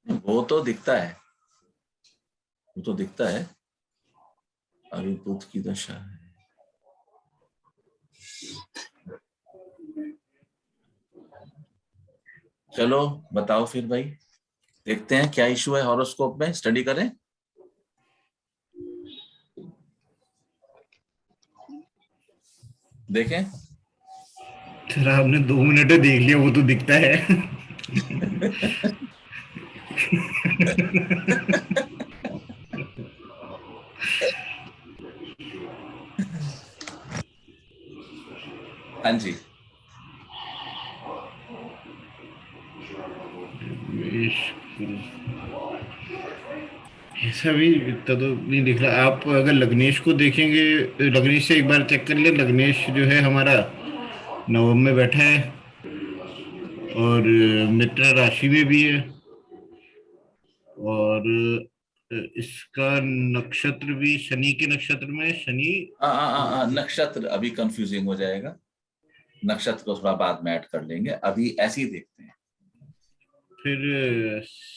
वो तो दिखता है, वो तो दिखता है। अभी बुध की दशा है। चलो बताओ फिर भाई, देखते हैं क्या इशू है हॉरोस्कोप में, स्टडी करें। देखें। सर आपने 2 मिनट देख लिया, वो तो दिखता है। हाँ जी। ऐसा भी इतना तो नहीं दिख रहा। आप अगर लग्नेश को देखेंगे, लग्नेश से एक बार चेक कर ले। लग्नेश जो है हमारा नवम में बैठा है, और मित्र राशि में भी है, और इसका नक्षत्र भी शनि के नक्षत्र में है। शनि नक्षत्र अभी कंफ्यूजिंग हो जाएगा, नक्षत्र को थोड़ा बाद में ऐड कर लेंगे, अभी ऐसे ही देखते हैं। फिर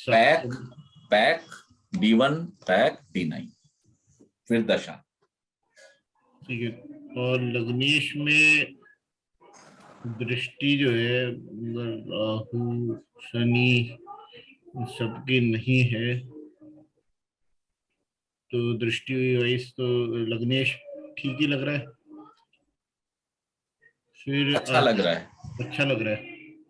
पैक, सप्तम। पैक D1, पैक D9, फिर दशा। ठीक है। और लग्नेश में दृष्टि जो है राहु शनि सबकी नहीं है, तो दृष्टि वाइज तो लग्नेश ठीक ही लग रहा है। फिर अच्छा लग रहा है, अच्छा लग रहा है।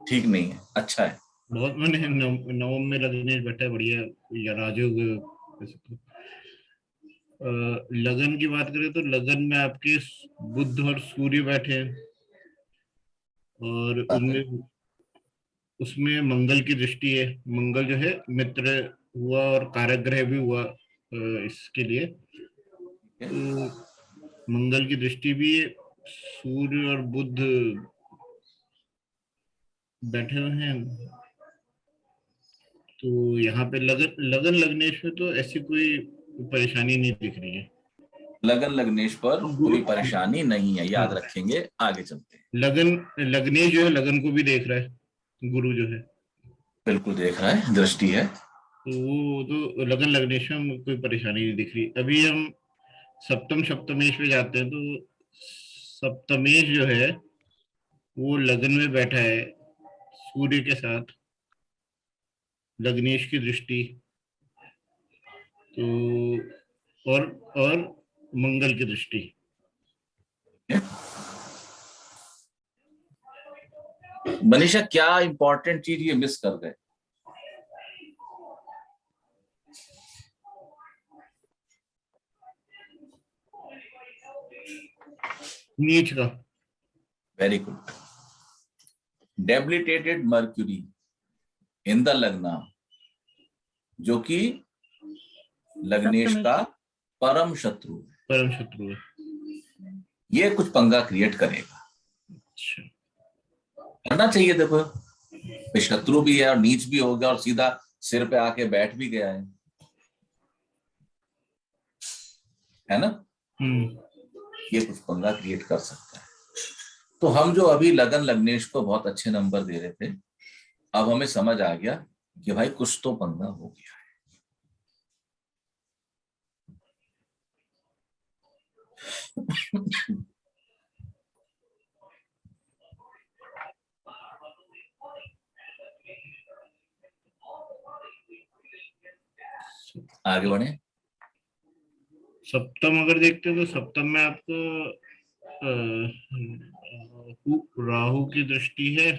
ठीक नहीं है, अच्छा है। बहुत मैंने नवम में लग्नेश बैठा है, बढ़िया। या राजयोग वैसे तो। लगन की बात करें तो लगन में आपके बुध और सूर्य बैठे हैं, और बात है। उनमें उसमें मंगल की दृष्टि है। मंगल जो है मित्र हुआ और कारक ग्रह भी हुआ इसके लिए। ठीक है। तो मंगल की दृष्टि भी है, सूर्य और बुध बैठे हुए हैं। तो यहाँ पे लगन लगन लग्नेश में तो ऐसी कोई परेशानी नहीं दिख रही है। लगन लग्नेश पर गुरु, कोई परेशानी नहीं है, याद हाँ, रखेंगे, आगे चलते हैं। लगन लग्नेश जो है लगन को भी देख रहा है, गुरु जो है। बिल्कुल देख रहा है, दृष्टि है। तो वो तो लगन लग्नेश में कोई परेशानी नहीं दिख रही। अभी हम सप्तम सप्तमेश में जाते हैं, तो सप्तमेश जो है वो लगन में बैठा है सूर्य के साथ, लग्नेश की दृष्टि। तो और मंगल की दृष्टि। मनीषा क्या इंपॉर्टेंट चीज ये मिस कर गए? नीच का। Very good. Debilitated mercury in the लग्ना, जो कि लग्नेश सप्तमेश। का परम शत्रु है। परम शत्रु है। ये कुछ पंगा क्रिएट करेगा। अच्छा। करना चाहिए, देखो शत्रु भी है और नीच भी हो गया और सीधा सिर पे आके बैठ भी गया है ना? हम्म। ये कुछ पंगा क्रिएट कर सकता है। तो हम जो अभी लगन लग्नेश को बहुत अच्छे नंबर दे रहे थे, अब हमें समझ आ गया कि भाई कुछ तो पंगा हो गया है। आगे बढ़े। सप्तम अगर देखते हैं तो सप्तम में आपको राहु की दृष्टि है।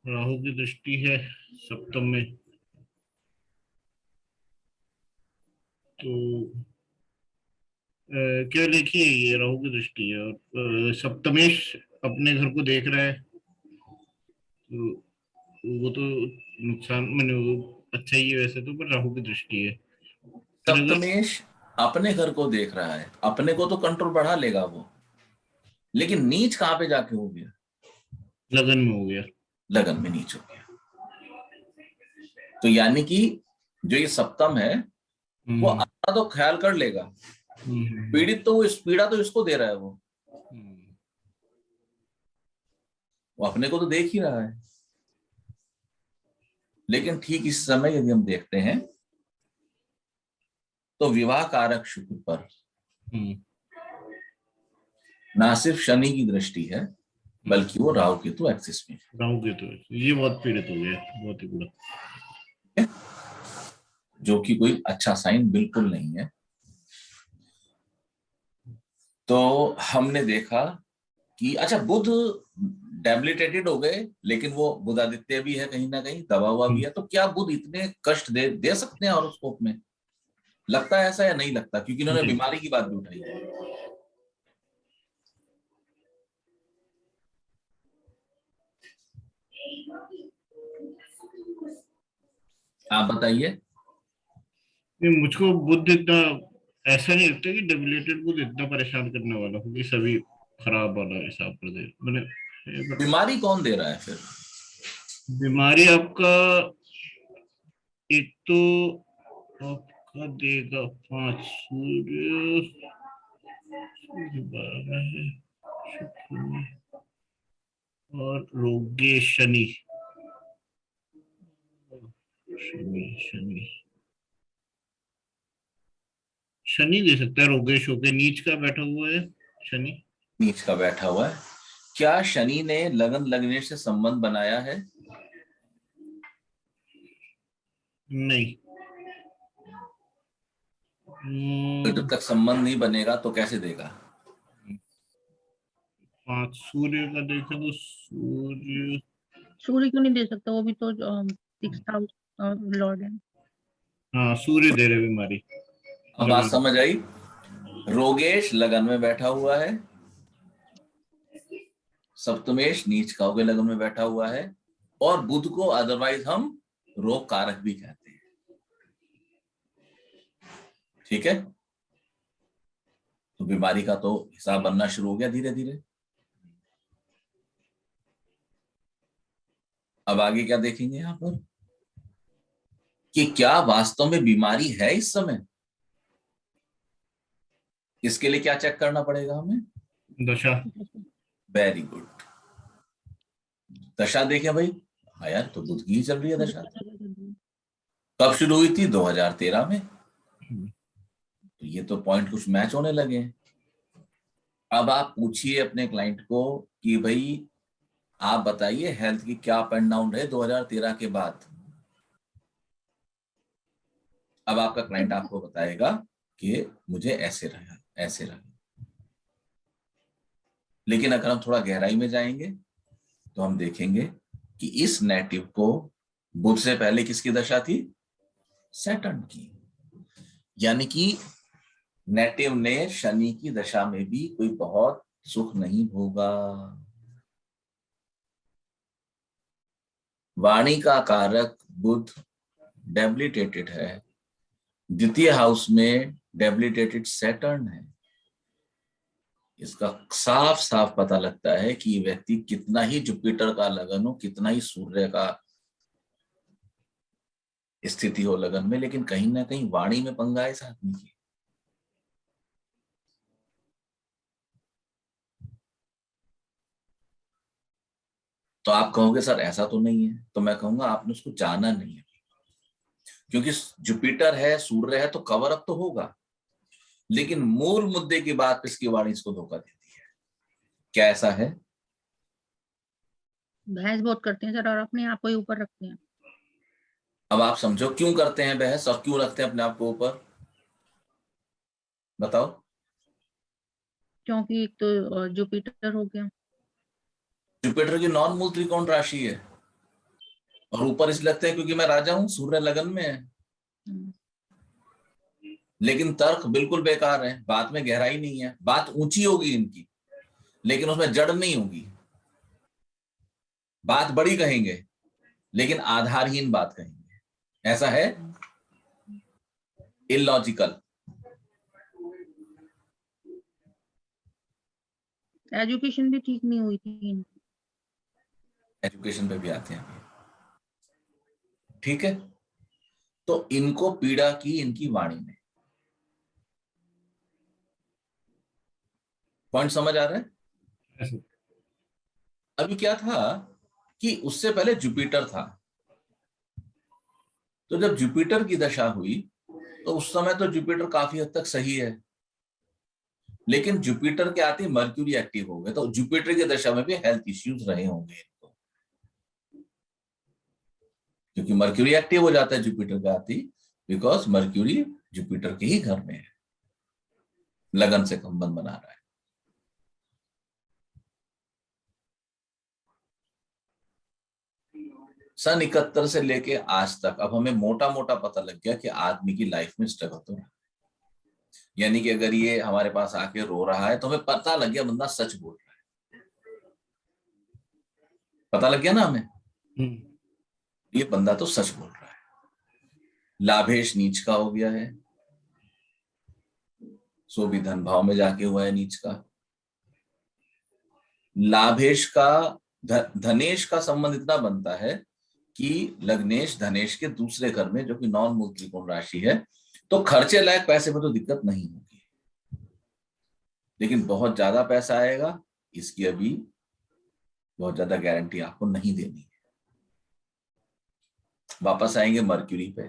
राहु की दृष्टि है सप्तम में। तो क्या लिखिए, ये राहु की दृष्टि है, और सप्तमेश अपने घर को देख रहा है। तो वो तो नुकसान मैंने वो अच्छा ही है वैसे तो, पर राहु की दृष्टि है। फिर अगर सप्तमेश अपने घर को देख रहा है, अपने को तो कंट्रोल बढ़ा लेगा वो, लेकिन नीच कहां पे जाके हो गया? लगन में हो गया। लगन में नीच हो गया। तो यानी कि जो ये सप्तम है वो हम्म। अपना तो ख्याल कर लेगा, हम्म। पीड़ित तो वो, इस पीड़ा तो इसको दे रहा है वो। हम्म। वो अपने को तो देख ही रहा है। लेकिन ठीक इस समय यदि हम देखते हैं तो विवाह कारक शुक्र पर ना सिर्फ शनि की दृष्टि है बल्कि वो राहु केतु एक्सिस में राहु केतु, ये बहुत पीड़ित हो गया, बहुत ही बुरा। है, जो कि कोई अच्छा साइन बिल्कुल नहीं है। तो हमने देखा कि अच्छा बुध डेबिलिटेटेड हो गए, लेकिन वो बुधादित्य भी है, कहीं ना कहीं दबा हुआ भी है। तो क्या बुध इतने कष्ट दे सकते हैं हॉरोस्कोप में? लगता है ऐसा या नहीं लगता? क्योंकि इन्होंने नहीं। बीमारी की बात भी उठाई है। आप बताइए। नहीं, मुझको बुद्ध इतना ऐसा नहीं लगता कि डेबिलेटेड बुद्ध इतना परेशान करने वाला हो कि सभी खराब वाला हिसाब कर दे मैंने। बट बीमारी कौन दे रहा है फिर? बीमारी आपका एक तो आपका देगा 5 सूर्य, सूर्य 12 है, शुक्र में, और रोगे शनि, शनि शनि शनि दे सकता है। रोगेश होके नीच का बैठा हुआ है शनि। नीच का बैठा हुआ है। क्या शनि ने लगन लगने से संबंध बनाया है? नहीं। तो जब तक संबंध नहीं बनेगा तो कैसे देगा? 5 सूर्य का देखे तो सूर्य, सूर्य क्यों नहीं दे सकता? वो भी तो 6th हाउस लॉर्ड है। हाँ सूर्य दे रहे बीमारी। अब बात समझ आई। रोगेश लगन में बैठा हुआ है, सप्तमेश नीच का होकर लगन में बैठा हुआ है, और बुध को अदरवाइज हम रोग कारक भी कहते हैं। ठीक है, तो बीमारी का तो हिसाब बनना शुरू हो गया धीरे धीरे। अब आगे क्या देखेंगे यहां पर कि क्या वास्तव में बीमारी है इस समय? इसके लिए क्या चेक करना पड़ेगा हमें? दशा। Very good. दशा देखें भाई। हाँ यार, तो बुध की ही चल रही है दशा। कब शुरू हुई थी? 2013 में। तो ये तो पॉइंट कुछ मैच होने लगे हैं। अब आप पूछिए अपने क्लाइंट को कि भाई आप बताइए हेल्थ की क्या अप एंड डाउन रहे 2013 के बाद। अब आपका क्लाइंट आपको बताएगा कि मुझे ऐसे रहा, ऐसे रहा। लेकिन अगर हम थोड़ा गहराई में जाएंगे तो हम देखेंगे कि इस नेटिव को बुध से पहले किसकी दशा थी? सैटर्न की। यानी कि नेटिव ने शनि की दशा में भी कोई बहुत सुख नहीं भोगा। वाणी का कारक बुध डेबिलिटेटेड है, द्वितीय हाउस में डेबिलिटेटेड सैटर्न है। इसका साफ साफ पता लगता है कि ये व्यक्ति कितना ही जुपिटर का लगन हो, कितना ही सूर्य का स्थिति हो लगन में, लेकिन कहीं ना कहीं वाणी में पंगा है इस आदमी की। तो आप कहोगे सर ऐसा तो नहीं है, तो मैं कहूंगा आपने उसको जाना नहीं है। क्योंकि जुपिटर है, सूर्य है, तो कवर अप तो होगा, लेकिन मूल मुद्दे की बात पे इसकी वाणी इसको धोखा देती है। क्या ऐसा है? बहस बहुत करते हैं सर, और अपने आप को ही ऊपर रखते हैं। अब आप समझो क्यों करते हैं बहस और क्यों रखते हैं अपने आप को ऊपर, बताओ। क्योंकि एक तो जुपिटर हो गया। जुपिटर की नॉन मूल त्रिकोण राशि है, और ऊपर इसलिए लगते हैं क्योंकि मैं राजा हूं, सूर्य लगन में है। लेकिन तर्क बिल्कुल बेकार है, बात में गहराई नहीं है। बात ऊंची होगी इनकी, लेकिन उसमें जड़ नहीं होगी। बात बड़ी कहेंगे लेकिन आधारहीन बात कहेंगे। ऐसा है, इलॉजिकल। एजुकेशन भी ठीक नहीं हुई थी इनकी। एजुकेशन पे भी आते हैं। ठीक है, तो इनको पीड़ा की इनकी वाणी में। पॉइंट समझ आ रहा है? अभी क्या था कि उससे पहले जुपिटर था, तो जब जुपिटर की दशा हुई तो उस समय तो जुपिटर काफी हद तक सही है, लेकिन जुपिटर के आते मर्क्यूरी एक्टिव हो गए, तो जुपिटर की दशा में भी हेल्थ इश्यूज रहे होंगे इनको, क्योंकि मर्क्यूरी एक्टिव हो जाता है जुपिटर के आते, बिकॉज मर्क्यूरी जुपिटर के ही घर में है, लगन से संबंध बना रहा है। सन 71 से लेके आज तक अब हमें मोटा मोटा पता लग गया कि आदमी की लाइफ में स्ट्रगल तो है, यानी कि अगर ये हमारे पास आके रो रहा है तो हमें पता लग गया बंदा सच बोल रहा है, पता लग गया ना हमें, ये बंदा तो सच बोल रहा है। लाभेश नीच का हो गया है, सो भी धन भाव में जाके हुआ है नीच का। लाभेश का धनेश का संबंध इतना बनता है कि लग्नेश धनेश के दूसरे घर में, जो कि नॉन मूल त्रिकोण राशि है, तो खर्चे लायक पैसे में तो दिक्कत नहीं होगी, लेकिन बहुत ज्यादा पैसा आएगा इसकी अभी बहुत ज्यादा गारंटी आपको नहीं देनी है। वापस आएंगे मर्क्यूरी पे।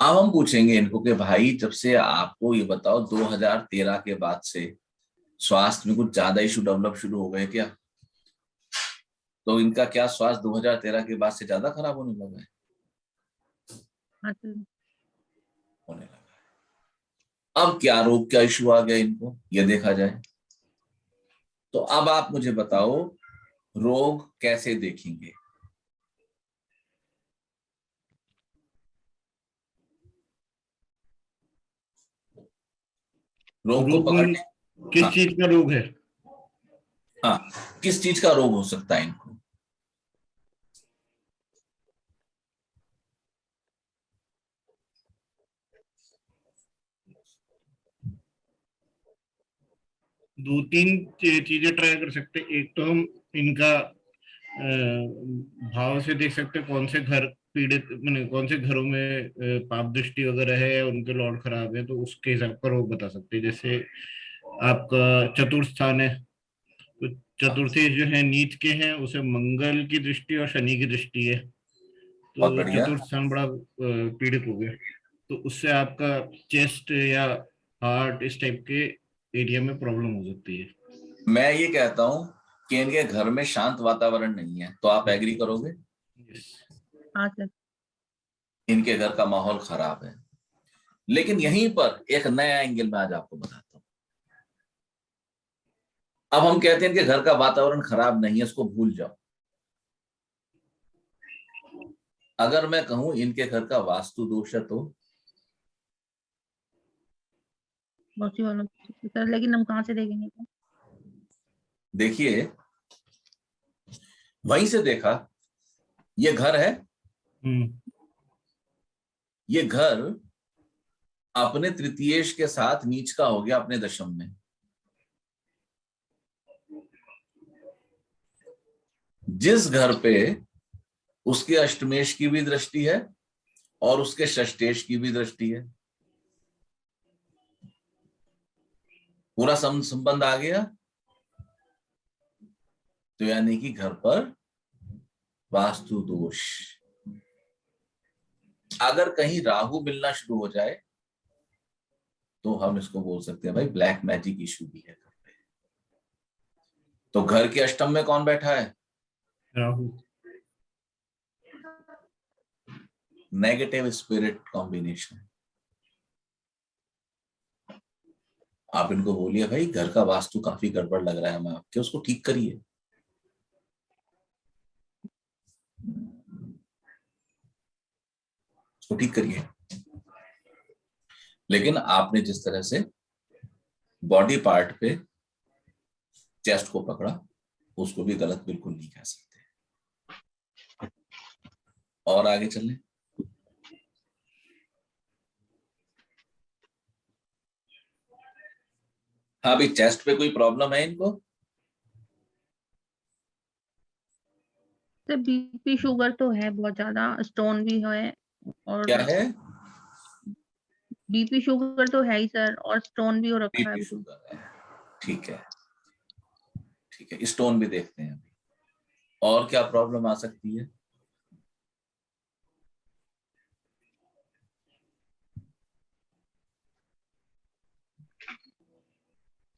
अब हम पूछेंगे इनको कि भाई जब से आपको ये बताओ 2013 के बाद से स्वास्थ्य में कुछ ज्यादा इशू डेवलप शुरू हो गए क्या? तो इनका क्या स्वास्थ्य 2013 के बाद से ज्यादा खराब होने लगा है? हाँ सर। होने लगा है। अब क्या रोग क्या इशू आ गया इनको, ये देखा जाए। तो अब आप मुझे बताओ रोग कैसे देखेंगे? रोग को रोग में पकड़ने, किस हाँ चीज का रोग है? हाँ, किस चीज का रोग हो सकता है इनको? दो तीन चीजें ट्राई कर सकते हैं। एक तो हम इनका भाव से देख सकते हैं कौन से घर पीड़ित, मैंने कौन से घरों में पाप दृष्टि वगैरह है, उनके लॉर्ड खराब है, तो उसके हिसाब पर रोग बता सकते हैं। जैसे आपका चतुर्थ स्थान है, तो चतुर्थी जो है नीच के हैं, उसे मंगल की दृष्टि और शनि की दृष्टि है, बहुत तो बढ़िया। चतुर्थ स्थान बड़ा पीड़ित हो गया। तो उससे आपका चेस्ट या हार्ट इस टाइप के एरिया में प्रॉब्लम हो सकती है। मैं ये कहता हूं कि इनके घर में शांत वातावरण नहीं है, तो आप एग्री करोगे? हाँ सर। इनके घर का माहौल खराब है। लेकिन यहीं पर एक नया एंगल मैं आज आपको बताता हूं। अब हम कहते हैं इनके घर का वातावरण खराब नहीं है, इसको भूल जाओ। अगर मैं कहूं इनके घर का वास्तु दोष है तो पॉसिबल हो सकता है सर, लेकिन हम कहाँ से देखेंगे तो? देखिए, वहीं से देखा, ये घर है, ये घर अपने तृतीयेश के साथ नीच का हो गया अपने दशम में। जिस घर पे उसके अष्टमेश की भी दृष्टि है और उसके षष्टेश की भी दृष्टि है, पूरा संबंध आ गया, तो यानी कि घर पर वास्तु दोष। अगर कहीं राहु मिलना शुरू हो जाए तो हम इसको बोल सकते हैं भाई ब्लैक मैजिक इशू भी है घर पे। तो घर के अष्टम में कौन बैठा है? राहु। Negative spirit combination. आप इनको बोलिए भाई घर का वास्तु काफी गड़बड़ लग रहा है हमें आपके, उसको ठीक करिए। उसको ठीक करिए। लेकिन आपने जिस तरह से बॉडी पार्ट पे चेस्ट को पकड़ा, उसको भी गलत बिल्कुल नहीं कह सकते। और आगे चलें। हाँ, अभी चेस्ट पे कोई प्रॉब्लम है इनको? सर बीपी शुगर तो है बहुत ज्यादा, स्टोन भी है, और क्या है? बीपी शुगर तो है ही सर, और स्टोन भी हो रखा है बीपी अभी तो। शुगर है, ठीक है, ठीक है, स्टोन भी देखते हैं अभी। और क्या प्रॉब्लम आ सकती है?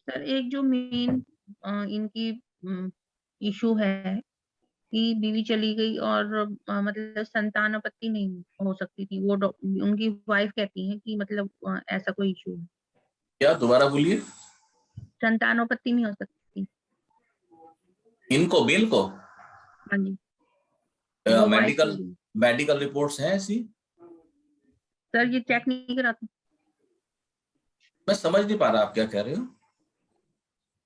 सर एक जो मेन इनकी इशू है कि बीवी चली गई और मतलब संतानोपत्ति नहीं हो सकती थी, वो उनकी वाइफ कहती है कि मतलब ऐसा कोई इशू है, क्या, दोबारा बोलिए। संतानोपत्ति नहीं हो सकती। इनको, बिल को हाँ जी, वो वाइफ कह मेडिकल रही है। मेडिकल रिपोर्ट्स हैं ऐसी? सर ये चेक नहीं कराते, मैं समझ नहीं पा रहा आप क्या कह रहे हो।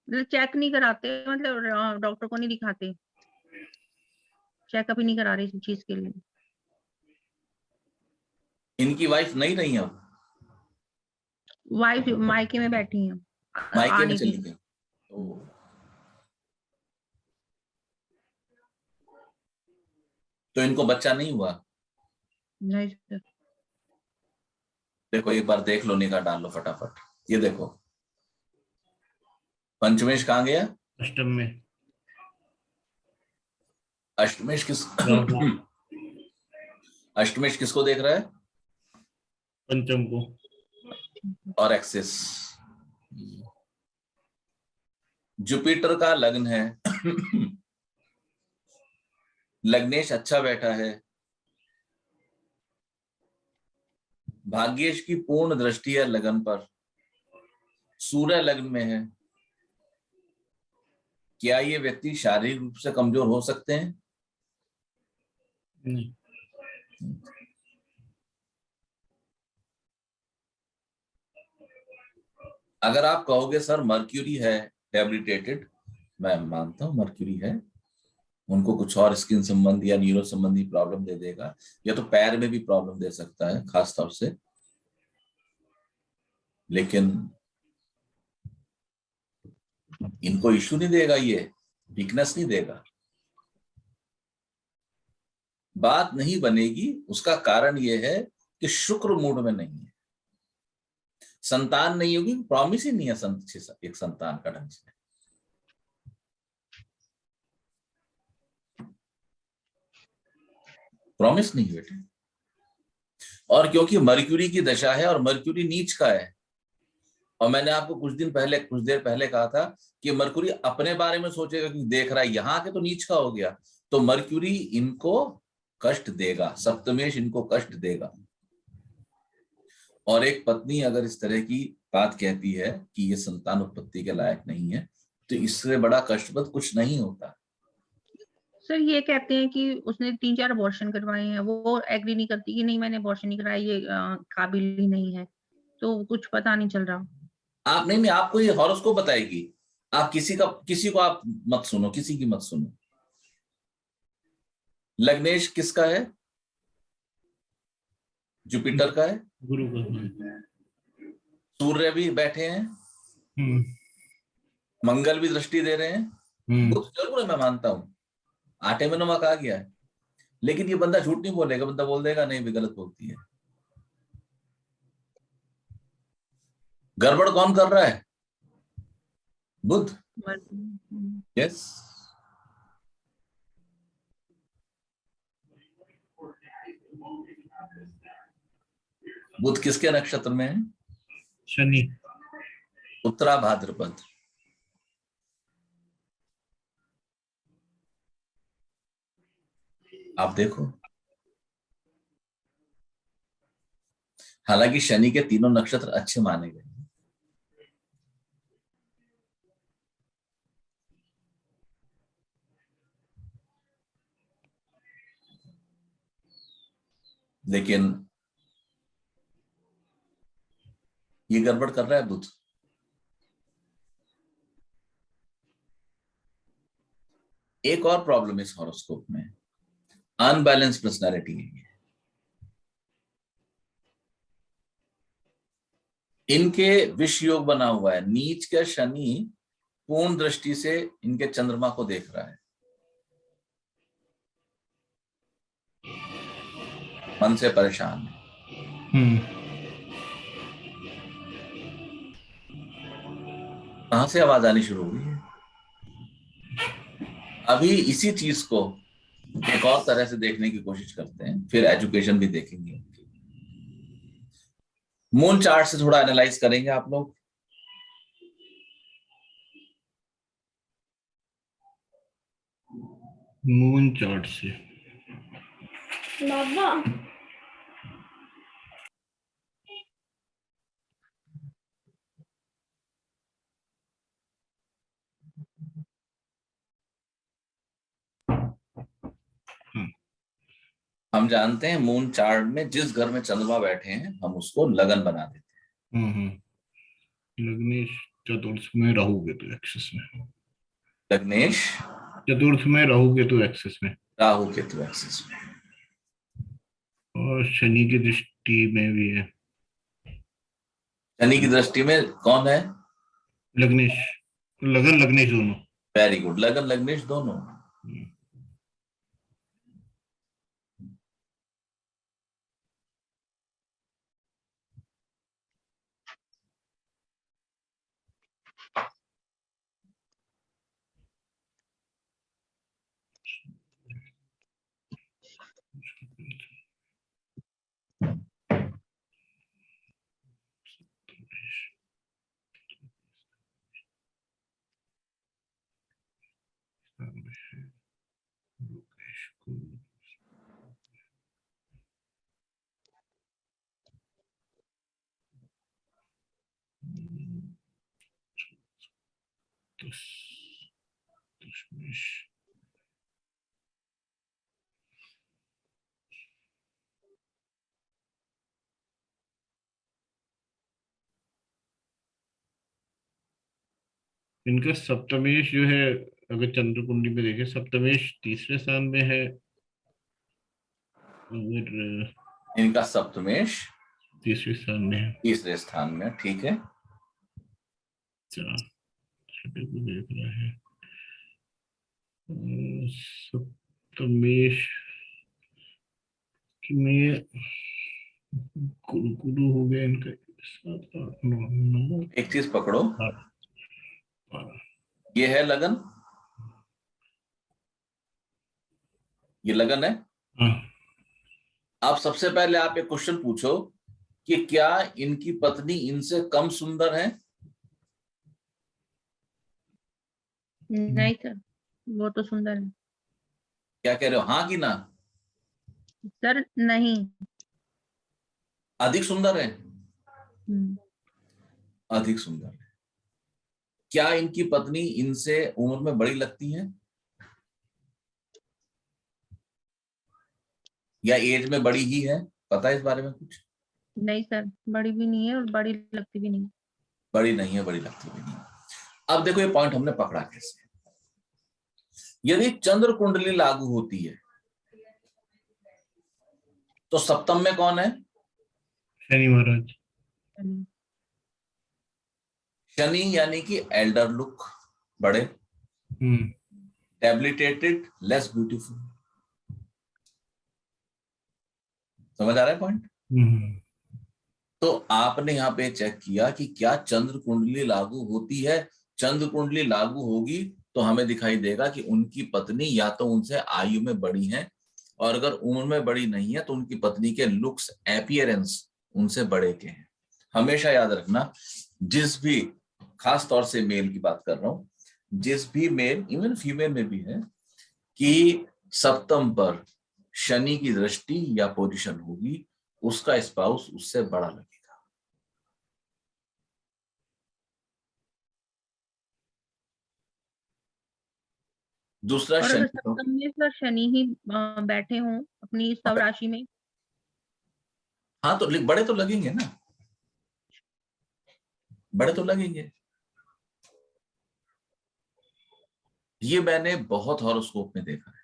मतलब चेक नहीं कराते, मतलब डॉक्टर को नहीं दिखाते, चेकअप ही नहीं करा रहे इस चीज के लिए। इनकी वाइफ नहीं रही अब? वाइफ मायके में बैठी है, आ मायके में नहीं चली रही। गई? ओ, तो इनको बच्चा नहीं हुआ? नहीं सर। देखो एक बार देख लो, निगाह डाल लो फटाफट। ये देखो, पंचमेश कहाँ गया? अष्टम में। अष्टमेश राहु। अष्टमेश किसको देख रहा है? पंचम को। और एक्सिस जुपिटर का लग्न है। लग्नेश अच्छा बैठा है, भाग्येश की पूर्ण दृष्टि है लगन पर, सूर्य लग्न में है। क्या ये व्यक्ति शारीरिक रूप से कमजोर हो सकते हैं? नहीं। अगर आप कहोगे सर मर्क्यूरी है डेबिलिटेटेड, मैं मानता हूं मर्क्यूरी है, उनको कुछ और स्किन संबंधी या न्यूरो संबंधी प्रॉब्लम दे देगा, या तो पैर में भी प्रॉब्लम दे सकता है खास तौर से, लेकिन इनको इश्यू नहीं देगा, ये वीकनेस नहीं देगा। बात नहीं बनेगी, उसका कारण यह है कि शुक्र मूड में नहीं है, संतान नहीं होगी, प्रॉमिस ही नहीं है एक संतान का ढंग से। प्रॉमिस नहीं बेटे। और क्योंकि मर्क्यूरी की दशा है और मर्क्यूरी नीच का है, और मैंने आपको कुछ देर पहले कहा था कि मर्क्यूरी अपने बारे में सोचेगा कि देख रहा है, यहां के तो नीच का हो गया, तो मर्क्यूरी इनको कष्ट देगा, सप्तमेश इनको कष्ट देगा। और एक पत्नी अगर इस तरह की बात कहती है कि ये संतान उत्पत्ति के लायक नहीं है, तो इससे बड़ा कष्टप्रद कुछ नहीं होता। सर ये कहते हैं कि उसने 3-4 अबॉर्शन करवाए हैं, वो एग्री नहीं करती कि नहीं मैंने अबॉर्शन नहीं कराया, ये काबिल ही नहीं है, तो कुछ पता नहीं चल रहा। आप नहीं, आपको ये हॉरोस्कोप बताएगी। आप किसी को आप मत सुनो, किसी की मत सुनो। लग्नेश किसका है? जुपिटर का है, गुरु का। सूर्य भी बैठे हैं, मंगल भी दृष्टि दे रहे हैं, बुध जरूर है, मैं मानता हूं, आटे में नमक आ गया है, लेकिन ये बंदा झूठ नहीं बोलेगा, बंदा बोल देगा नहीं भी गलत बोलती है। गड़बड़ कौन कर रहा है? बुध। यस। बुध किसके नक्षत्र में है? शनि। उत्तरा भाद्रपद। आप देखो, हालांकि शनि के तीनों नक्षत्र अच्छे माने गए, लेकिन ये गड़बड़ कर रहा है बुध। एक और प्रॉब्लम इस हॉरोस्कोप में, अनबैलेंस पर्सनालिटी है। इनके विष योग बना हुआ है, नीच का शनि पूर्ण दृष्टि से इनके चंद्रमा को देख रहा है, मन से परेशान है। कहां से आवाज आनी शुरू हुई है? अभी इसी चीज को एक और तरह से देखने की कोशिश करते हैं, फिर एजुकेशन भी देखेंगे। मून चार्ट से थोड़ा एनालाइज करेंगे आप लोग। मून चार्ट से हम जानते हैं मून चार्ट में जिस घर में चंद्रमा बैठे हैं हम उसको लगन बना देते हैं। लग्नेश चतुर्थ में राहु केतु एक्सिस में, लग्नेश चतुर्थ में राहु केतु एक्सिस में, राहु केतु एक्सिस में, और शनि की दृष्टि में भी है। शनि की दृष्टि में कौन है? लग्नेश, लगन लग्नेश दोनों। वेरी गुड, लगन लग्नेश दोनों। इनका सप्तमेश जो है, अगर चंद्र कुंडली में देखें, सप्तमेश तीसरे स्थान में है। अगर इनका सप्तमेश तीसरे स्थान में है, तीसरे स्थान में, ठीक है। छठे को देख रहा है। सप्तमेश में गुरु हो गया इनका 7 8 9। एक चीज पकड़ो, ये है लगन, ये लगन है। अब सबसे पहले आप एक क्वेश्चन पूछो कि क्या इनकी पत्नी इनसे कम सुंदर है? नहीं सर, वो तो सुंदर है। क्या कह रहे हो, हाँ कि ना? सर नहीं। अधिक सुंदर है? अधिक सुंदर है। क्या इनकी पत्नी इनसे उम्र में बड़ी लगती है या एज में बड़ी ही है? पता है इस बारे में कुछ? नहीं सर, बड़ी भी नहीं है और बड़ी लगती भी नहीं। बड़ी नहीं है, बड़ी लगती भी नहीं। अब देखो ये पॉइंट हमने पकड़ा कैसे। यदि चंद्र कुंडली लागू होती है तो सप्तम में कौन है? शनि महाराज। शनि यानी कि एल्डर लुक, बड़े, डेबिलिटेटेड, लेस ब्यूटीफुल। समझ आ रहा है पॉइंट? तो आपने यहाँ पे चेक किया कि क्या चंद्र कुंडली लागू होती है। चंद्र कुंडली लागू होगी तो हमें दिखाई देगा कि उनकी पत्नी या तो उनसे आयु में बड़ी है, और अगर उम्र में बड़ी नहीं है तो उनकी पत्नी के लुक्स, एपियरेंस उनसे बड़े के हैं। हमेशा याद रखना, जिस भी, खास तौर से मेल की बात कर रहा हूं, जिस भी मेल, इवन फीमेल में भी है, कि सप्तम पर शनि की दृष्टि या पोजीशन होगी, उसका स्पाउस उससे बड़ा लगेगा। दूसरा और शनि, अगर सप्तम में सर शनि ही बैठे हों अपनी सब राशि में, हाँ तो बड़े तो लगेंगे ना, बड़े तो लगेंगे। ये मैंने बहुत हॉरोस्कोप में देखा है।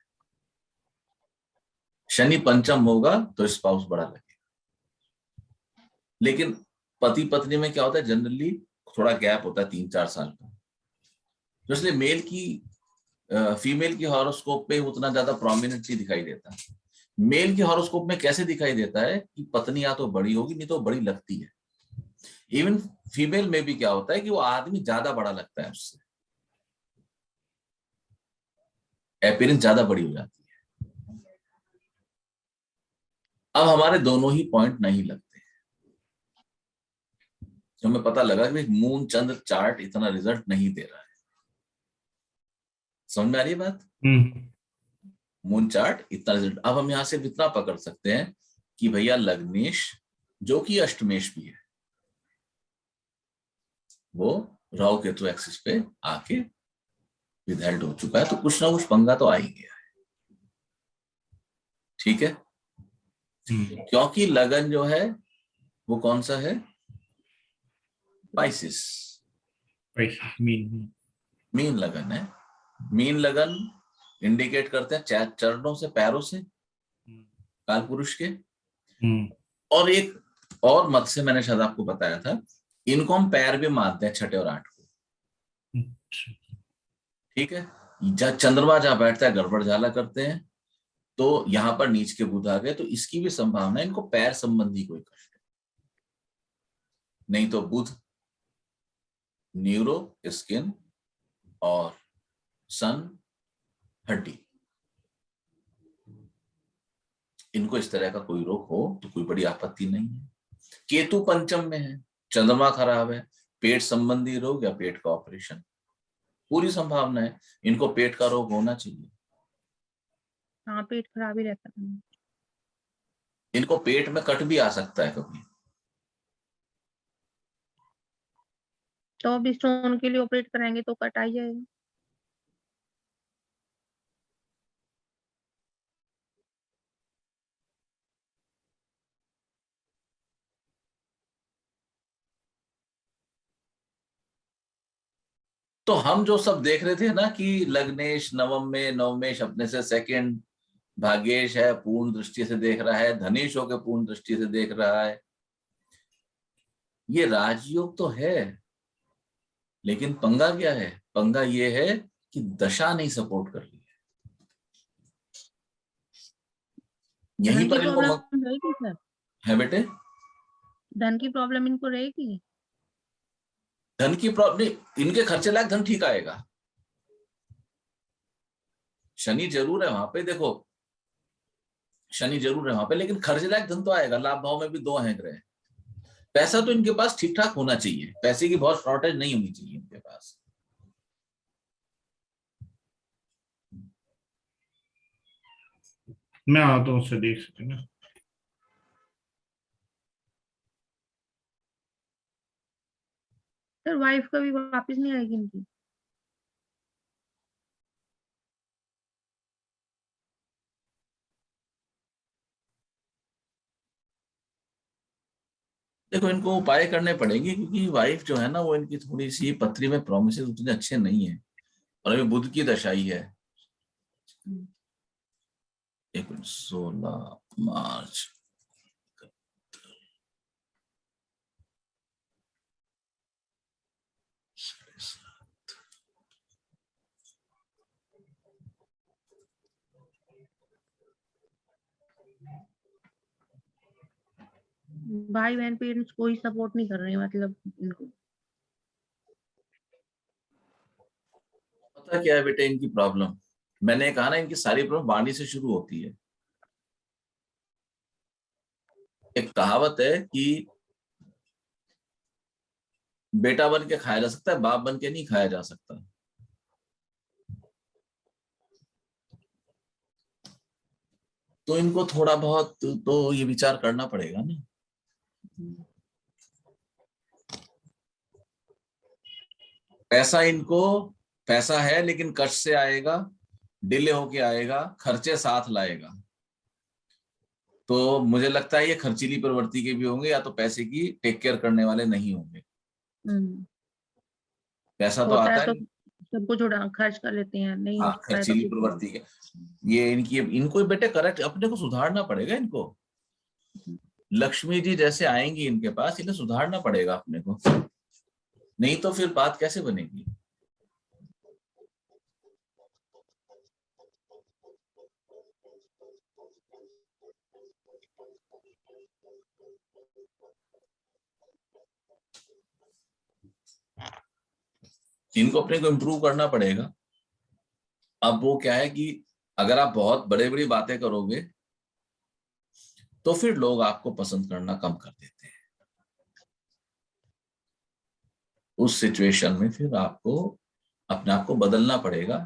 शनि पंचम होगा तो स्पाउस बड़ा लगेगा, लेकिन पति पत्नी में क्या होता है, जनरली थोड़ा गैप होता है 3-4 साल का, तो इसलिए मेल की फीमेल की हॉरोस्कोप में उतना ज्यादा प्रोमिनेंटली दिखाई देता है। मेल की हॉरोस्कोप में कैसे दिखाई देता है कि पत्नी या तो बड़ी होगी, नहीं तो बड़ी लगती है। इवन फीमेल में भी क्या होता है कि वो आदमी ज्यादा बड़ा लगता है उससे। अपीयरेंस ज्यादा बड़ी हो जाती है। अब हमारे दोनों ही पॉइंट नहीं लगते, तो हमें पता लगा कि मून चंद्र चार्ट इतना रिजल्ट नहीं दे रहा है। समझ में आ रही है बात? मून चार्ट इतना रिजल्ट, अब हम यहां से इतना पकड़ सकते हैं कि भैया लग्नेश जो कि अष्टमेश भी है, वो राहु केतु एक्सिस पे आके विधेल्ड हो चुका है, तो कुछ ना कुछ पंगा तो आ ही गया है। ठीक है, क्योंकि लगन जो है वो कौन सा है? पाइसिस, मीन लगन है। मीन लगन इंडिकेट करते हैं चरणों से, पैरों से, काल पुरुष के। और एक और मत से मैंने शायद आपको बताया था, इनको हम पैर भी मानते हैं, छठे और आठ को। ठीक है, जहाँ चंद्रमा जहां बैठता है गड़बड़ झाला करते हैं, तो यहां पर नीच के बुध आ गए, तो इसकी भी संभावना है इनको पैर संबंधी कोई कष्ट है। नहीं तो बुध न्यूरो, स्किन, और सन हड्डी, इनको इस तरह का कोई रोग हो तो कोई बड़ी आपत्ति नहीं है। केतु पंचम में है, चंद्रमा खराब है, पेट संबंधी रोग या पेट का ऑपरेशन, पूरी संभावना है इनको पेट का रोग होना चाहिए। हाँ, पेट खराब ही रहता है। इनको पेट में कट भी आ सकता है कभी। तो अब स्टोन के लिए ऑपरेट कराएंगे तो कट आ ही जाएगा। तो हम जो सब देख रहे थे ना कि लग्नेश नवम में, नवमेश अपने से सेकंड, भाग्येश है पूर्ण दृष्टि से देख रहा है, धनेश होकर पूर्ण दृष्टि से देख रहा है, ये राजयोग तो है, लेकिन पंगा क्या है? पंगा ये है कि दशा नहीं सपोर्ट कर रही है। यहीं धन की पर इनको प्रॉब्लम रहेगी सर? है बेटे, धन की प्रॉब्लम इनको रहेगी? धन की प्रॉब्लम, इनके खर्चे लायक धन ठीक आएगा। शनि जरूर है वहां पे, देखो शनि जरूर है वहां पे, लेकिन खर्च लायक धन तो आएगा। लाभ भाव में भी दो हैं ग्रह, पैसा तो इनके पास ठीक ठाक होना चाहिए, पैसे की बहुत शॉर्टेज नहीं होनी चाहिए इनके पास। मैं आता हूँ, उससे देख सकते ना। सर वाइफ कभी वापस नहीं आएगी इनकी? देखो इनको उपाय करने पड़ेंगे, क्योंकि वाइफ जो है ना वो इनकी थोड़ी सी पत्री में प्रोमिस उतने अच्छे नहीं है, और अभी बुध की दशाई है। 16 मार्च, भाई बहन पेरेंट्स कोई सपोर्ट नहीं कर रहे हैं मतलब इनको। पता क्या है बेटे इनकी प्रॉब्लम? मैंने कहा ना इनकी सारी प्रॉब्लम वाणी से शुरू होती है। एक कहावत है कि बेटा बन के खाया जा सकता है, बाप बन के नहीं खाया जा सकता। तो इनको थोड़ा बहुत तो ये विचार करना पड़ेगा ना। पैसा इनको, पैसा है लेकिन कष्ट से आएगा, डिले होके आएगा, खर्चे साथ लाएगा। तो मुझे लगता है ये खर्चीली प्रवृत्ति के भी होंगे, या तो पैसे की टेक केयर करने वाले नहीं होंगे। पैसा तो होता आता है तो है, सब कुछ उड़ा खर्च कर लेते हैं, नहीं हाँ होता है तो खर्चीली फिर प्रवृत्ति के। ये इनकी, इनको बेटे करेक्ट अपने को सुधारना पड़ेगा इनको। लक्ष्मी जी जैसे आएंगी इनके पास, इन्हें सुधारना पड़ेगा अपने को, नहीं तो फिर बात कैसे बनेगी। इनको अपने को इम्प्रूव करना पड़ेगा। अब अब वो क्या है कि अगर आप बहुत बड़े बड़ी बातें करोगे तो फिर लोग आपको पसंद करना कम कर देते हैं। उस सिचुएशन में फिर आपको अपने आप को बदलना पड़ेगा।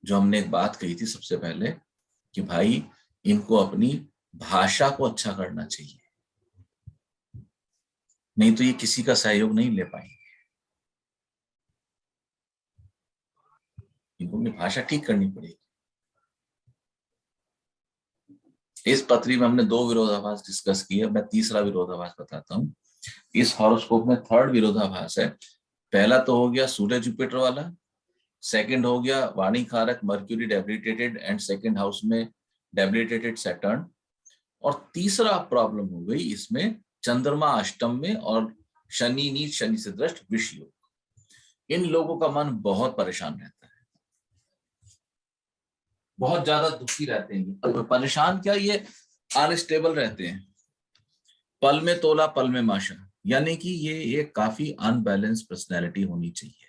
जो हमने एक बात कही थी सबसे पहले कि भाई इनको अपनी भाषा को अच्छा करना चाहिए, नहीं तो ये किसी का सहयोग नहीं ले पाएंगे। इनको अपनी भाषा ठीक करनी पड़ेगी। इस पत्री में हमने 2 विरोधाभास डिस्कस किए, मैं तीसरा विरोधाभास बताता हूं। इस हॉरोस्कोप में 3rd विरोधाभास है। पहला तो हो गया सूर्य जुपिटर वाला, सेकंड हो गया वाणी कारक mercury debilitated and second house में डेबिलिटेटेड सैटर्न, और तीसरा प्रॉब्लम हो गई इसमें चंद्रमा अष्टम में और शनि नीच शनि से दृष्ट विष योग। इन लोगों का मन बहुत परेशान रहता है, बहुत ज्यादा दुखी रहते हैं। परेशान क्या, ये अनस्टेबल रहते हैं, पल में तोला पल में माशा, यानी कि ये एक काफी अनबैलेंस पर्सनैलिटी होनी चाहिए।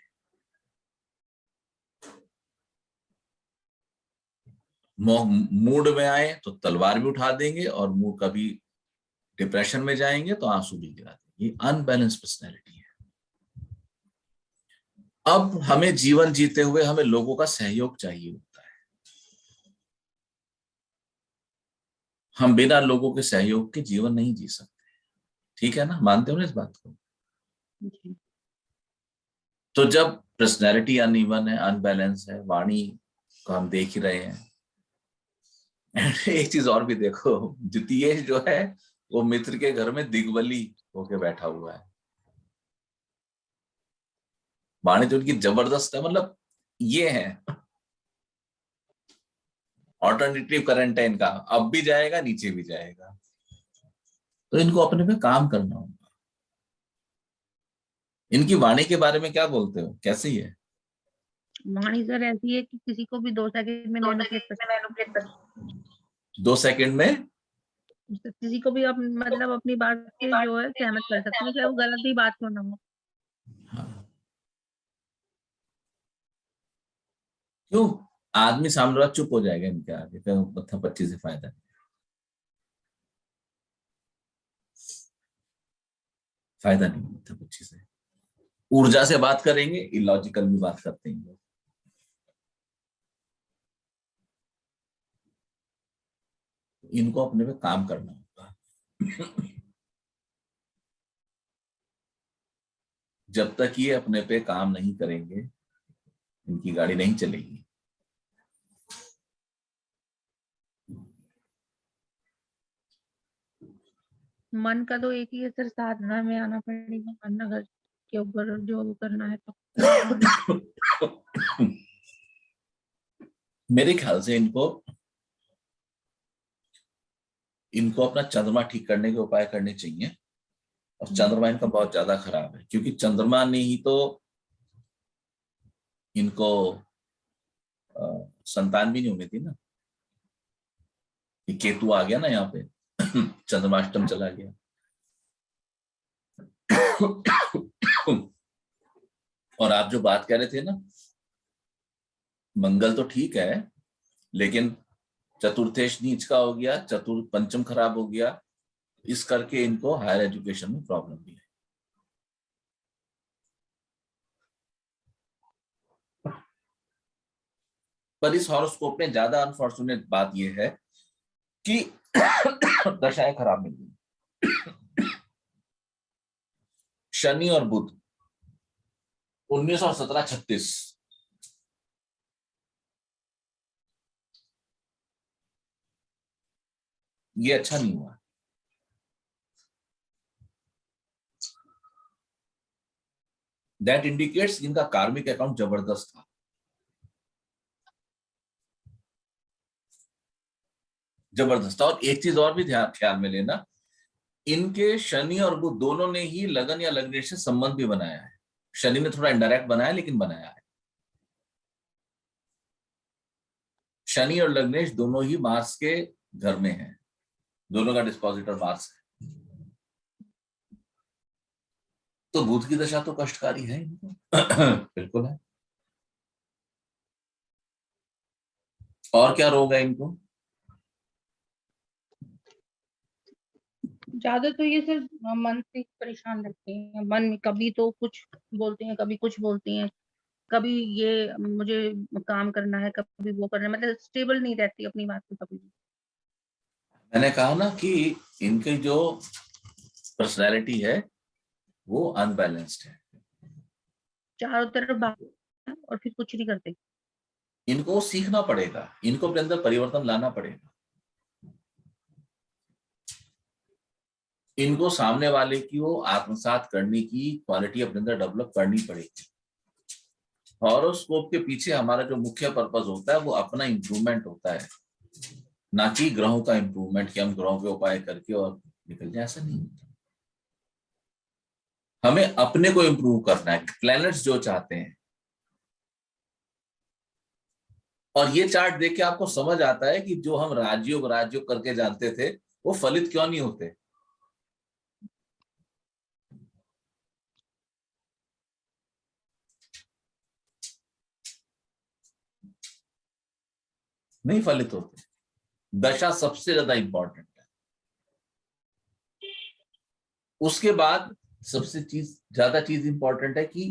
मूड में आए तो तलवार भी उठा देंगे और मूड कभी डिप्रेशन में जाएंगे तो आंसू भी गिरा देंगे। ये अनबैलेंस पर्सनैलिटी है। अब हमें जीवन जीते हुए हमें लोगों का सहयोग चाहिए होता है। हम बिना लोगों के सहयोग के जीवन नहीं जी सकते। ठीक है ना, मानते हो ना इस बात को? तो जब पर्सनैलिटी अनइवन है, अनबैलेंस है, वाणी को हम देख ही रहे हैं। एक चीज और भी देखो, द्वितीय जो है वो मित्र के घर में दिग्बली होके बैठा हुआ है। वाणी तो उनकी जबरदस्त है, मतलब ये है ऑल्टरनेटिव करंट है इनका, अब भी जाएगा नीचे भी जाएगा। तो इनको अपने पे काम करना होगा। इनकी वाणी के बारे में क्या बोलते हो, कैसी है? वाणी सर ऐसी है कि किसी को भी 2 सेकंड में मैनिपुलेट कर 2 सेकंड में किसी को भी मतलब अपनी बात से जो है सहमत कर सकते हैं, चाहे वो गलत ही बात क्यों ना हो। हाँ। क्यों? आदमी सामने वाला चुप हो जाएगा इनके आगे, तो पच्चीस से फायदा नहीं। फायदा नहीं होता बच्ची से। ऊर्जा से बात करेंगे, इलॉजिकल भी बात करते हैं। इनको अपने पे काम करना होगा। जब तक ये अपने पे काम नहीं करेंगे इनकी गाड़ी नहीं चलेगी। मन का तो एक ही है सर, साधना में आना पड़ेगा, वरना घर के ऊपर जो करना है तो। मेरे ख्याल से इनको अपना चंद्रमा ठीक करने के उपाय करने चाहिए। और चंद्रमा इनका बहुत ज्यादा खराब है, क्योंकि चंद्रमा ने ही तो इनको संतान भी नहीं होने दी ना। केतु आ गया ना यहाँ पे, चंद्रमाष्टम चला गया। और आप जो बात कह रहे थे ना, मंगल तो ठीक है, लेकिन चतुर्थेश नीच का हो गया, पंचम खराब हो गया, इस करके इनको हायर एजुकेशन में प्रॉब्लम भी है। पर इस हॉरोस्कोप में ज्यादा अनफॉर्चुनेट बात यह है कि दशाएं खराब मिल गई। शनि और बुध 1917-36, ये अच्छा नहीं हुआ। दैट इंडिकेट्स इनका कार्मिक अकाउंट जबरदस्त था, जबरदस्त। और एक चीज और भी ख्याल में लेना, इनके शनि और बुध दोनों ने ही लगन या लग्नेश से संबंध भी बनाया है। शनि ने थोड़ा इनडायरेक्ट बनाया, लेकिन बनाया है। शनि और लग्नेश दोनों ही मार्स के घर में हैं, दोनों का डिस्पोजिटर मार्स है। तो बुध की दशा तो कष्टकारी है इनको। बिल्कुल है। और क्या रोग है इनको? ज्यादा तो ये सिर्फ मन से परेशान रहते हैं, मन में कभी तो कुछ बोलते हैं, कभी कुछ बोलती हैं, कभी ये मुझे काम करना है, कभी वो करना है, मतलब स्टेबल नहीं रहती अपनी बात पे कभी भी। मैंने कहा ना कि इनकी जो पर्सनैलिटी है वो अनबैलेंस्ड है। चारों तरफ भाग और फिर कुछ नहीं करते। इनको सीखना पड़ेगा, इनको अपने अंदर परिवर्तन लाना पड़ेगा। इनको सामने वाले की वो आत्मसात करने की क्वालिटी अपने अंदर डेवलप करनी पड़ेगी। हॉरोस्कोप के पीछे हमारा जो मुख्य पर्पस होता है वो अपना इंप्रूवमेंट होता है, ना कि ग्रहों का इंप्रूवमेंट कि हम ग्रहों के उपाय करके और निकल जाए, ऐसा नहीं होता। हमें अपने को इंप्रूव करना है, प्लैनेट्स जो चाहते हैं। और ये चार्ट देख के आपको समझ आता है कि जो हम राजयोग राजयोग करके जानते थे वो फलित क्यों नहीं होते। नहीं फलित होते। दशा सबसे ज्यादा इंपॉर्टेंट है। उसके बाद सबसे ज्यादा चीज इंपॉर्टेंट है कि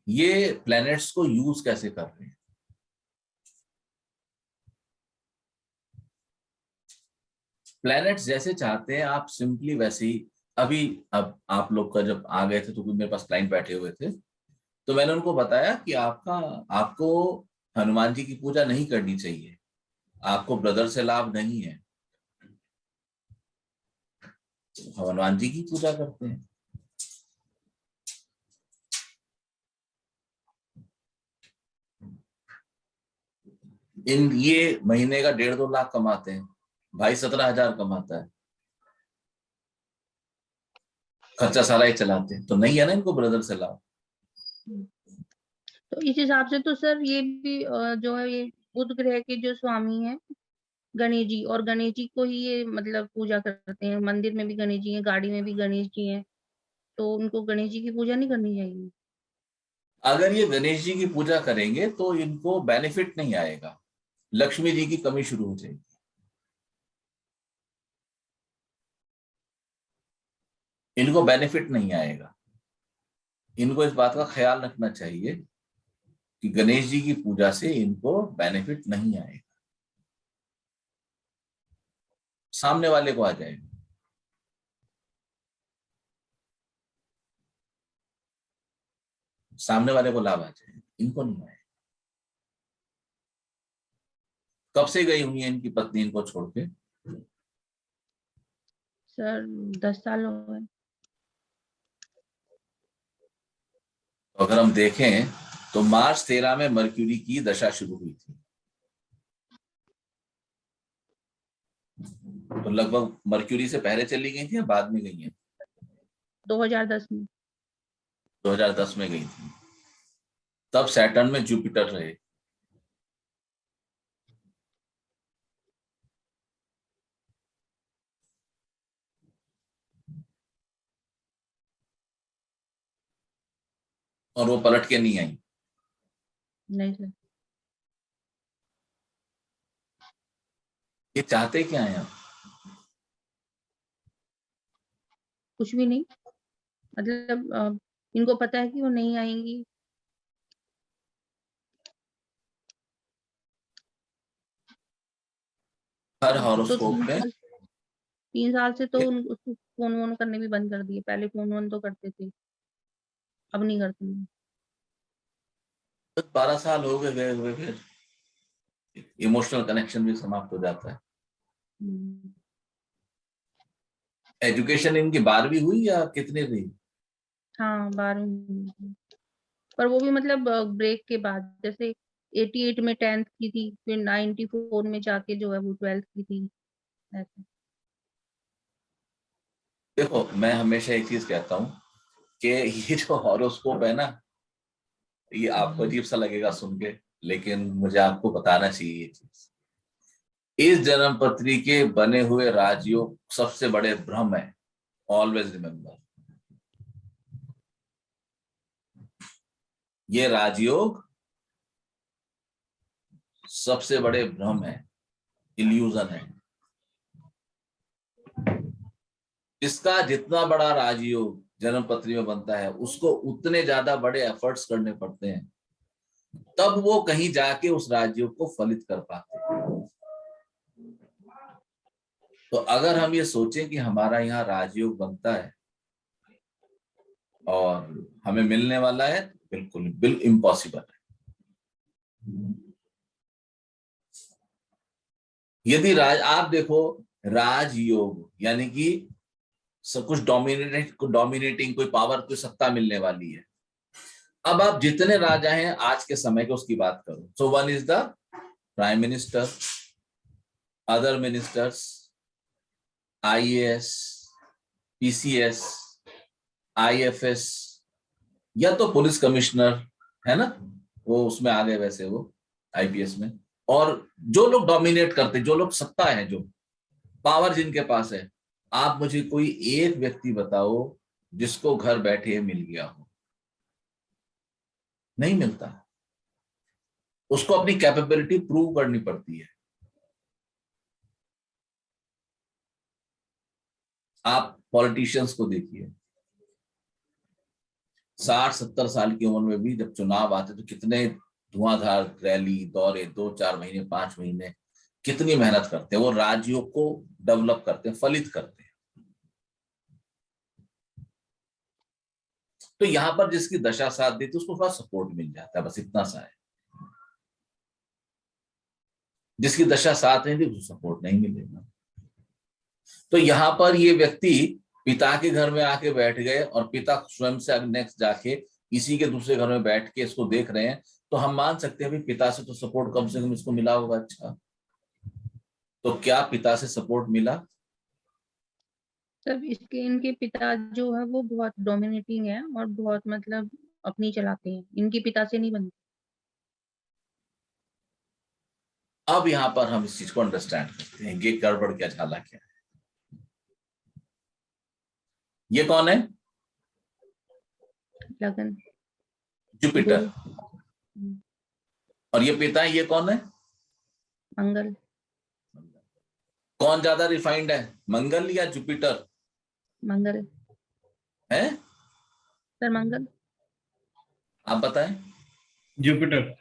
ये प्लैनेट्स को यूज कैसे कर रहे हैं। प्लैनेट्स जैसे चाहते हैं आप सिंपली वैसे ही। अभी अब आप लोग का जब आ गए थे तो मेरे पास क्लाइंट बैठे हुए थे, तो मैंने उनको बताया कि आपको हनुमान जी की पूजा नहीं करनी चाहिए, आपको ब्रदर से लाभ नहीं है। तो हनुमान जी की पूजा करते हैं। ये महीने का 1.5-2 लाख कमाते हैं, भाई 17,000 कमाता है, खर्चा सारा ही चलाते हैं, तो नहीं है ना इनको ब्रदर से लाभ। तो इस हिसाब से तो सर ये भी जो है ये बुध ग्रह के जो स्वामी हैं गणेश जी, और गणेश जी को ही ये मतलब पूजा करते हैं, मंदिर में भी गणेश जी हैं, गाड़ी में भी गणेश जी हैं, तो उनको गणेश जी की पूजा नहीं करनी चाहिए। अगर ये गणेश जी की पूजा करेंगे तो इनको बेनिफिट नहीं आएगा, लक्ष्मी जी की कमी शुरू हो जाएगी। इनको बेनिफिट नहीं आएगा। इनको इस बात का ख्याल रखना चाहिए कि गणेश जी की पूजा से इनको बेनिफिट नहीं आएगा, सामने वाले को आ जाएगा। सामने वाले को लाभ आ जाएगा, इनको नहीं आएगा। कब से गई हुई है इनकी पत्नी इनको छोड़ के? सर 10 साल हो गए। तो अगर हम देखें तो मार्च 13 में मर्क्यूरी की दशा शुरू हुई थी, तो लगभग मर्क्यूरी से पहले चली गई थी या बाद में गई है? 2010 में। 2010 में गई थी। तब सैटर्न में जुपिटर रहे। और वो पलट के नहीं आई। नहीं सर। ये चाहते क्या है आप? कुछ भी नहीं, मतलब इनको पता है कि वो नहीं आएंगी। हर अब तो हॉरोस्कोप में 3 साल से तो उसको फोन वोन करने भी बंद कर दिए, पहले फोन वोन तो करते थे, अब नहीं करते हैं। 12 साल हो गए हुए, फिर इमोशनल कनेक्शन भी समाप्त हो जाता है। हम्म। एजुकेशन इनकी 12वीं हुई या कितनी रही? हाँ 12वीं, पर वो भी मतलब ब्रेक के बाद, जैसे 88 में 10th की थी, फिर 94 में जाके जो है वो 12th की थी, ऐसे। देखो मैं हमेशा एक चीज कहता हूँ कि ये जो हॉरोस्कोप है ना, ये आपको अजीब सा लगेगा सुन के, लेकिन मुझे आपको बताना चाहिए ये चीज। इस जन्म पत्री के बने हुए राजयोग सबसे बड़े भ्रम है। ऑलवेज रिमेम्बर, ये राजयोग सबसे बड़े भ्रम है, इल्यूजन है। इसका जितना बड़ा राजयोग जन्म पत्री में बनता है, उसको उतने ज्यादा बड़े एफर्ट्स करने पड़ते हैं, तब वो कहीं जाके उस राजयोग को फलित कर पाते हैं। तो अगर हम ये सोचें कि हमारा यहाँ राजयोग बनता है और हमें मिलने वाला है, बिल्कुल इम्पॉसिबल है। यदि आप देखो, राजयोग यानी कि सब कुछ डोमिनेटिंग कोई पावर, कोई सत्ता मिलने वाली है। अब आप जितने राजा हैं आज के समय के, उसकी बात करो, so one is the prime minister, other ministers, IAS, PCS, IFS, या तो पुलिस कमिश्नर है ना, वो उसमें आ गए वैसे, वो IPS में। और जो लोग डोमिनेट करते, जो लोग सत्ता है, जो पावर जिनके पास है, आप मुझे कोई एक व्यक्ति बताओ जिसको घर बैठे मिल गया हो। नहीं मिलता, उसको अपनी कैपेबिलिटी प्रूव करनी पड़ती है। आप पॉलिटिशियंस को देखिए, 60-70 साल की उम्र में भी जब चुनाव आते तो कितने धुआंधार रैली, दौरे, 2-4 महीने, 5 महीने, कितनी मेहनत करते हैं। वो राजयोग को डेवलप करते हैं, फलित करते हैं। तो यहां पर जिसकी दशा साथ देती उसको थोड़ा सपोर्ट मिल जाता है, बस इतना सा है। जिसकी दशा साथ नहीं दी उसको सपोर्ट नहीं मिलेगा। तो यहां पर ये व्यक्ति पिता के घर में आके बैठ गए और पिता स्वयं से नेक्स्ट जाके इसी के दूसरे घर में बैठ के इसको देख रहे हैं, तो हम मान सकते हैं भाई पिता से तो सपोर्ट कम से कम इसको मिला होगा। अच्छा, तो क्या पिता से सपोर्ट मिला? तब इसके इनके पिता जो है वो बहुत डोमिनेटिंग है और बहुत मतलब अपनी चलाते हैं, इनके पिता से नहीं बनती। अब यहां पर हम इस चीज को अंडरस्टैंड करते हैं, ये गड़बड़ क्या झाला क्या है। ये कौन है? लगन, जुपिटर। गुरु, और ये पिता है, ये कौन है? मंगल। कौन ज्यादा रिफाइंड है, मंगल या जुपिटर मंगल है? सर, मंगल। आप बताएं। जुपिटर।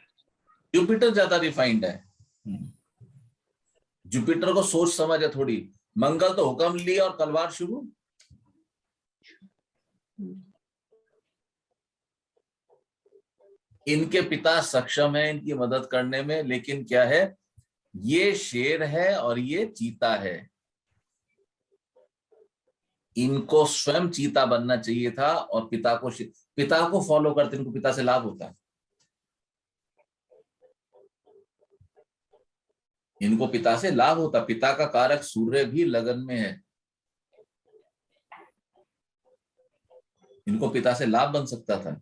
जुपिटर ज्यादा रिफाइंड है। जुपिटर को सोच समझ है थोड़ी, मंगल तो हुक्म लिया और तलवार शुरू। इनके पिता सक्षम है इनकी मदद करने में, लेकिन क्या है, ये शेर है और ये चीता है। इनको स्वयं चीता बनना चाहिए था और पिता को फॉलो करते, इनको पिता से लाभ होता है। इनको पिता से लाभ होता, पिता का कारक सूर्य भी लगन में है, इनको पिता से लाभ बन सकता था।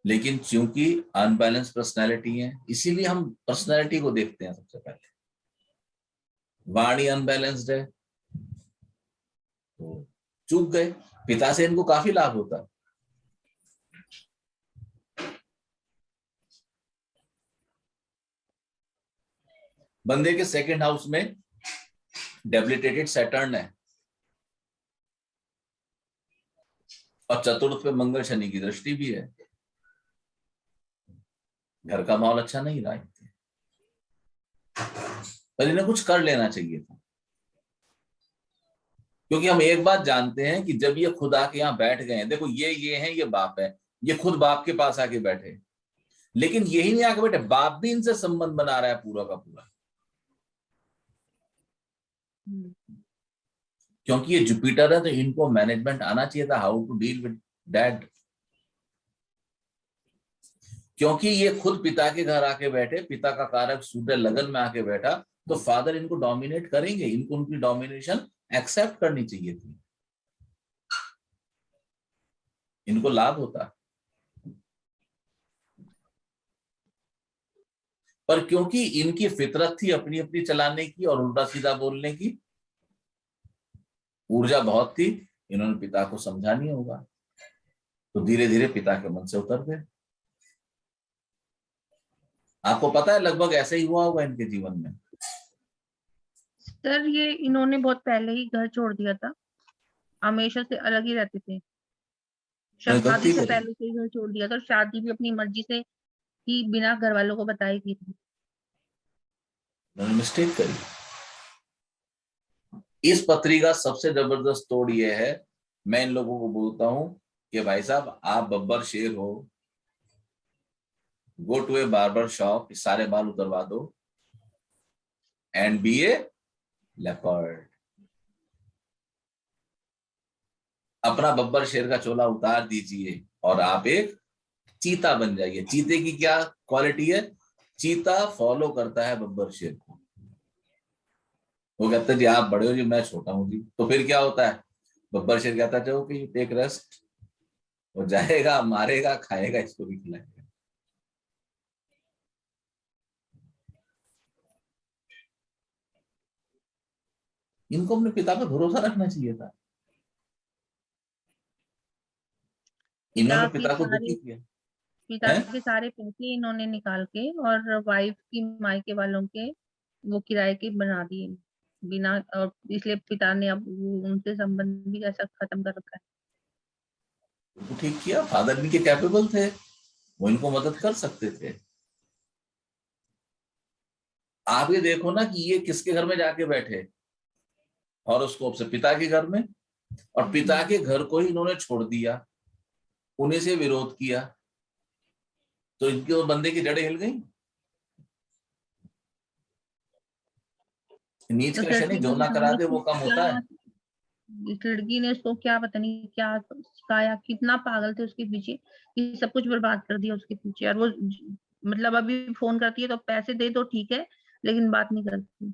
लेकिन चूंकि अनबैलेंस पर्सनैलिटी है, इसीलिए हम पर्सनैलिटी को देखते हैं सबसे पहले। वाणी अनबैलेंस्ड है तो चूक गए, पिता से इनको काफी लाभ होता। बंदे के सेकंड हाउस में डेबिलिटेटेड सैटर्न है और चतुर्थ पे मंगल शनि की दृष्टि भी है। घर का माहौल अच्छा नहीं रहा, पर इन्हें कुछ कर लेना चाहिए था। क्योंकि हम एक बात जानते हैं कि जब ये खुद आके यहाँ बैठ गए हैं, देखो ये हैं, ये बाप है, ये खुद बाप के पास आके बैठे, लेकिन यही नहीं आके बैठे, बाप भी इनसे संबंध बना रहा है पूरा का पूरा। क्योंकि ये जुपिटर है तो इनको मैनेजमेंट आना चाहिए था, how to deal with dad. क्योंकि ये खुद पिता के घर आके बैठे, पिता का कारक सूर्य लगन में आके बैठा, तो फादर इनको डोमिनेट करेंगे, इनको उनकी डोमिनेशन एक्सेप्ट करनी चाहिए थी, इनको लाभ होता। पर क्योंकि इनकी फितरत थी अपनी अपनी चलाने की और उल्टा सीधा बोलने की, ऊर्जा बहुत थी, इन्होंने पिता को समझा नहीं होगा, तो धीरे धीरे पिता के मन से उतर गए। आपको पता है लगभग ऐसे ही हुआ होगा इनके जीवन में। सर ये इन्होंने बहुत पहले ही घर छोड़ दिया था, हमेशा से अलग ही रहते थे, शादी गलती से करी, पहले से ही घर छोड़ दिया था, और शादी भी अपनी मर्जी से ही बिना घर वालों को बताए की थी। उन्होंने मिस्टेक करी। इस पत्री का सबसे जबरदस्त तोड़ ये है, मैं इन लोगों को बोलता हूं कि भाई साहब आप बब्बर शेर हो, go to a barber shop, सारे बाल उतरवा दो एंड बी ए लेपर्ड। अपना बब्बर शेर का चोला उतार दीजिए और आप एक चीता बन जाइए। चीते की क्या क्वालिटी है? चीता फॉलो करता है बब्बर शेर को। वो कहता है जी आप बड़े हो जी, मैं छोटा हूं जी। तो फिर क्या होता है? बब्बर शेर कहता है चलो कि टेक रेस्ट। वो जाएगा, मारेगा, खाएगा, इसको भी खिलाएगा। इनको अपने पिता पर भरोसा रखना चाहिए था। पिता इन्होंने की पिता को सारी दुखी किया पिता है। के सारे पैसे इन्होंने निकाल के और वाइफ की मायके वालों के वो किराए के बना दिए बिना, और इसलिए पिता ने अब उनसे संबंध भी ऐसा खत्म कर रखा है। उनको ठीक किया, फादर इनके कैपेबल थे, वो इनको मदद कर सकते थे। आप ये देखो ना कि ये किसके घर में जाके बैठे, हॉरोस्कोप से पिता के घर में, और पिता के घर को ही इन्होंने छोड़ दिया, उन्हीं से विरोध किया, तो इनके वो बंदे की जड़ें हिल गई। नीच तो का शनि जो ना करा दे वो कम होता है। इस लड़की ने उसको क्या पता नहीं क्या सिखाया, कितना पागल थे उसके पीछे कि सब कुछ बर्बाद कर दिया उसके पीछे। और वो मतलब अभी फोन करती है तो पैसे दे दो ठीक है, लेकिन बात नहीं करती।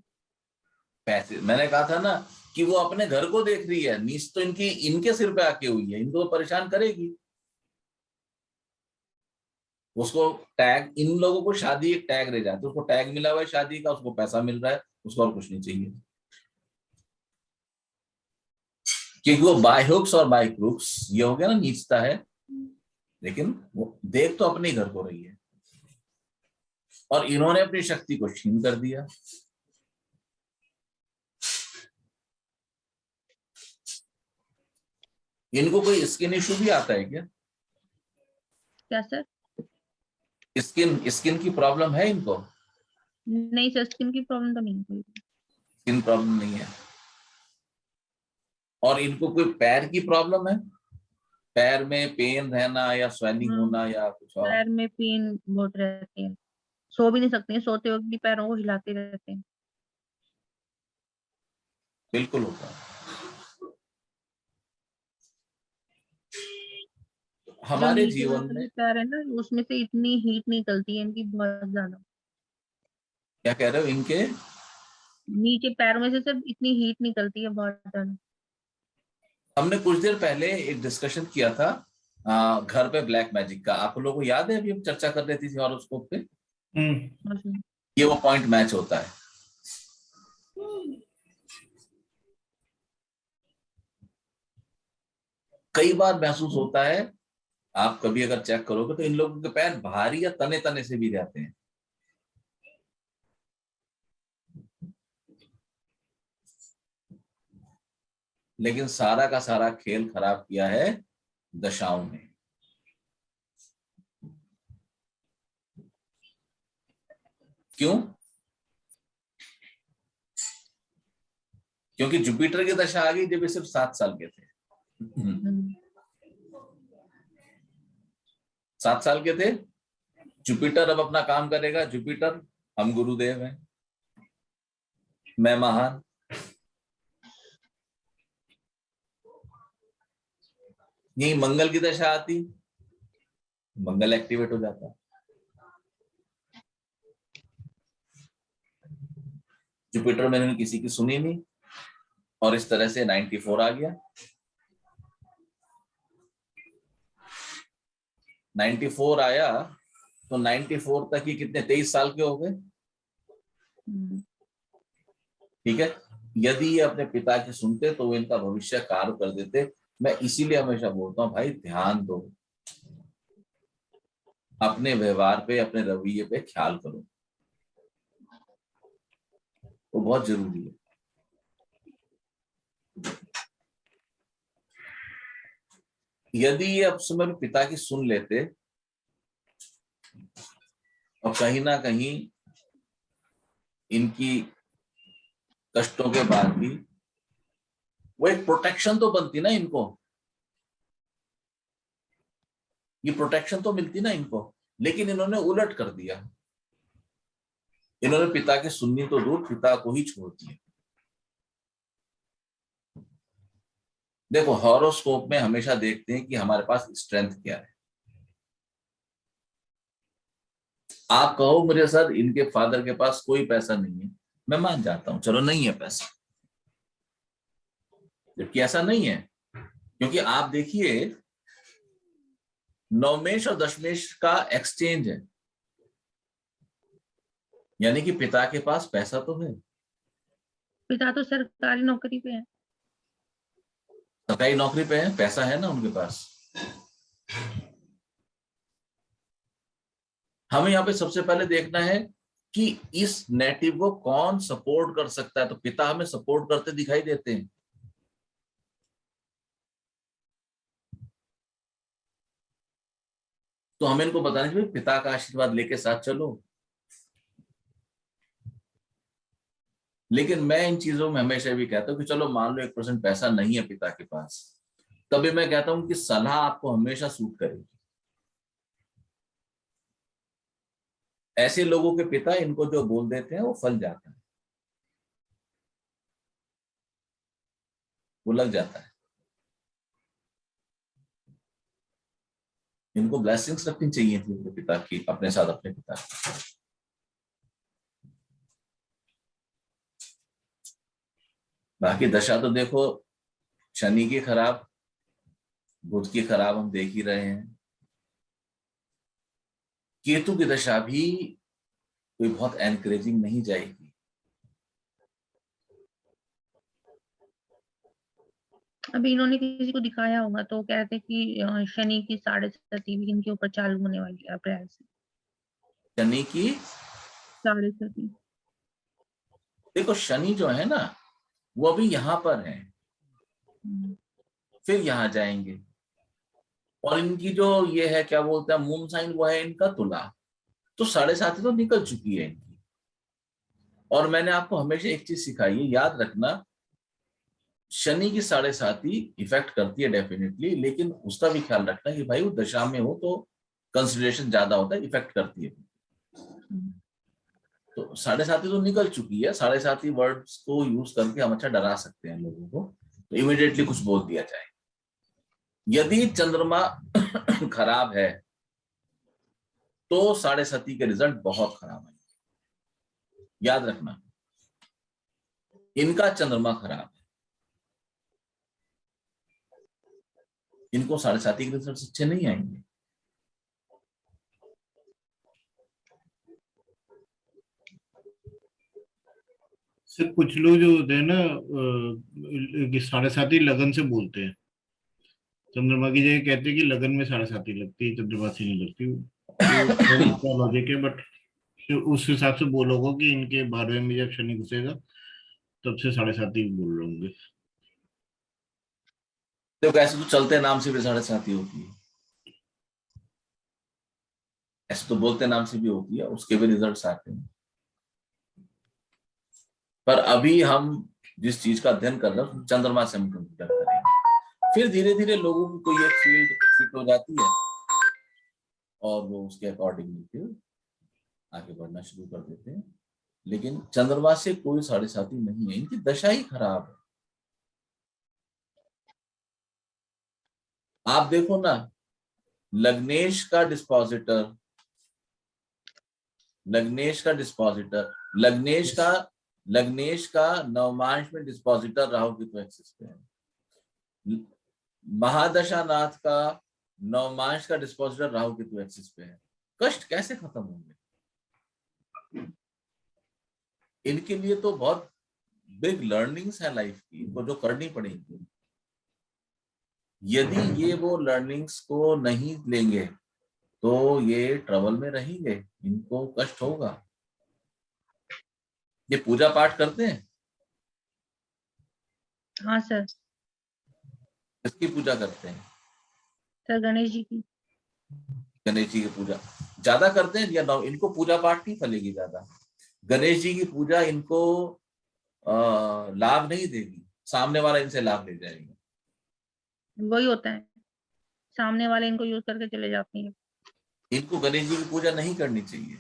पैसे, मैंने कहा था ना कि वो अपने घर को देख रही है, नीच तो इनकी इनके सिर पे आके हुई है, इनको परेशान करेगी। उसको टैग, इन लोगों को शादी एक टैग रह जाती है, उसको टैग मिला हुआ है शादी का, उसको पैसा मिल रहा है, उसको और कुछ नहीं चाहिए। क्योंकि वो बाय हुक्स और बाय क्रुक्स, ये हो गया ना नीचता है, लेकिन वो देख तो अपने घर को रही है, और इन्होंने अपनी शक्ति को छीन कर दिया। इनको कोई स्किन इशू भी आता है क्या? क्या सर? स्किन स्किन की प्रॉब्लम है इनको? नहीं सर, स्किन की प्रॉब्लम तो नहीं है कोई। स्किन प्रॉब्लम नहीं है। और इनको कोई पैर की प्रॉब्लम है? पैर में पेन रहना या स्वेलिंग हाँ, होना या कुछ और? पैर में पेन बहुत रहती है, सो भी नहीं सकते हैं, सोते वक्त भी पैरों को हिलाते रहते हैं। बिल्कुल होता है। जो हमारे नीचे जीवन वाला में जो पैर है ना, उसमें से इतनी हीट निकलती है इनकी बहुत ज्यादा। क्या कह रहे हो इनके? नीचे पैरों में से सब इतनी हीट निकलती है बहुत ज्यादा। हमने कुछ देर पहले एक डिस्कशन किया था घर पे ब्लैक मैजिक का, आप लोगों को याद है? अभी हम चर्चा कर रहे थी हॉरोस्कोप पे, उसमें ये वो पॉइंट मैच होता है। कई बार महसूस होता है, आप कभी अगर चेक करोगे तो इन लोगों के पैर भारी या तने तने से भी रहते हैं। लेकिन सारा का सारा खेल खराब किया है दशाओं ने। क्यों? क्योंकि जुपिटर की दशा आ गई जब ये सिर्फ 7 साल के थे। 7 साल के थे। जुपिटर अब अपना काम करेगा। जुपिटर, हम गुरुदेव हैं, मैं महान। यही मंगल की दशा आती, मंगल एक्टिवेट हो जाता। जुपिटर में इन्होंने किसी की सुनी नहीं, और इस तरह से 94 आ गया। 94 आया तो 94 तक ही कितने, 23 साल के हो गए। ठीक है, यदि ये अपने पिता की सुनते तो वो इनका भविष्य कार्य कर देते। मैं इसीलिए हमेशा बोलता हूँ भाई ध्यान दो। अपने व्यवहार पे, अपने रवैये पे ख्याल करो, वो बहुत जरूरी है। यदि ये अब समय में पिता की सुन लेते और कहीं ना कहीं इनकी कष्टों के बाद भी वो एक प्रोटेक्शन तो बनती ना इनको, ये प्रोटेक्शन तो मिलती ना इनको, लेकिन इन्होंने उलट कर दिया। इन्होंने पिता की सुननी तो दूर, पिता को ही छोड़ दिया। देखो हॉरोस्कोप में हमेशा देखते हैं कि हमारे पास स्ट्रेंथ क्या है। आप कहो मुझे सर इनके फादर के पास कोई पैसा नहीं है, मैं मान जाता हूं, चलो नहीं है पैसा, जबकि ऐसा नहीं है। क्योंकि आप देखिए नवमेश और दशमेश का एक्सचेंज है, यानी कि पिता के पास पैसा तो है। पिता तो सरकारी नौकरी पे है। सरकारी नौकरी पे है, पैसा है ना उनके पास। हमें यहाँ पे सबसे पहले देखना है कि इस नेटिव को कौन सपोर्ट कर सकता है। तो पिता हमें सपोर्ट करते दिखाई देते हैं। तो हमें इनको बताना चाहिए पिता का आशीर्वाद लेके साथ चलो। लेकिन मैं इन चीजों में हमेशा भी कहता हूँ कि चलो मान लो 1% पैसा नहीं है पिता के पास, तभी मैं कहता हूं कि सलाह आपको हमेशा सूट करेगी। ऐसे लोगों के पिता इनको जो बोल देते हैं वो फल जाता है, वो लग जाता है। इनको ब्लेसिंग्स रखनी चाहिए थी अपने पिता की, अपने साथ अपने पिता की। बाकी दशा तो देखो, शनि की खराब, बुध की खराब हम देख ही रहे हैं। केतु की दशा भी कोई बहुत एनकरेजिंग नहीं जाएगी। अभी इन्होंने किसी को दिखाया होगा तो कहते कि शनि की 7.5 भी इनके ऊपर चालू होने वाली है अप्रैल से। शनि की 7.5। देखो शनि जो है ना वो अभी यहां पर है, फिर यहां जाएंगे। और इनकी जो ये है क्या बोलते हैं मून साइन, वो है इनका तुला। तो 7.5 तो निकल चुकी है इनकी। और मैंने आपको हमेशा एक चीज सिखाई है, याद रखना, शनि की 7.5 इफेक्ट करती है डेफिनेटली, लेकिन उसका भी ख्याल रखना कि भाई वो दशा में हो तो कंसिडरेशन ज्यादा होता है, इफेक्ट करती है। तो 7.5 तो निकल चुकी है। 7.5 वर्ड्स को यूज करके हम अच्छा डरा सकते हैं लोगों को, तो इमिडिएटली कुछ बोल दिया जाए। यदि चंद्रमा खराब है तो 7.5 के रिजल्ट बहुत खराब है। याद रखना, इनका चंद्रमा खराब है, इनको 7.5 के रिजल्ट अच्छे नहीं आएंगे। सर कुछ लोग जो होते हैं ना 7.5 लगन से बोलते हैं, चंद्रमा की जगह कहते हैं कि लगन में 7.5 लगती है, चंद्रमा से नहीं लगती। वो लॉजिक है, बट उस हिसाब से बोलोगे कि इनके 12वें में जब शनि घुसेगा तब से 7.5 बोल रहे होंगे। तो ऐसे तो चलते नाम से भी 7.5 होती है, ऐसे तो बोलते नाम से भी होती है, उसके भी रिजल्ट्स आते हैं। पर अभी हम जिस चीज का अध्ययन कर रहे हैं चंद्रमा से हम कंसिडर करेंगे। फिर धीरे धीरे लोगों की कोई एक फील्ड फिट हो जाती है और वो उसके अकॉर्डिंगली फिर आगे बढ़ना शुरू कर देते हैं। लेकिन चंद्रमा से कोई 7.5 नहीं है, इनकी दशा ही खराब है। आप देखो ना, लग्नेश का डिस्पोजिटर, लग्नेश का नवमांश में डिस्पोजिटर राहु केतु एक्सिस पे है। महादशानाथ का नवमांश का डिस्पोजिटर राहु केतु एक्सिस पे है। कष्ट कैसे खत्म होंगे? इनके लिए तो बहुत बिग लर्निंग्स है लाइफ की, इनको जो करनी पड़ेगी। यदि ये वो लर्निंग्स को नहीं लेंगे तो ये ट्रबल में रहेंगे, इनको कष्ट होगा। ये पूजा पाठ करते हैं? हाँ सर। किसकी पूजा करते हैं? सर गणेश जी की। गणेश जी की पूजा ज्यादा करते हैं या इनको पूजा पाठ नहीं फलेगी ज्यादा? गणेश जी की पूजा इनको लाभ नहीं देगी, सामने वाला इनसे लाभ ले जाएगा। वही होता है, सामने वाले इनको यूज करके चले जाते हैं। इनको गणेश जी की पूजा नहीं करनी चाहिए।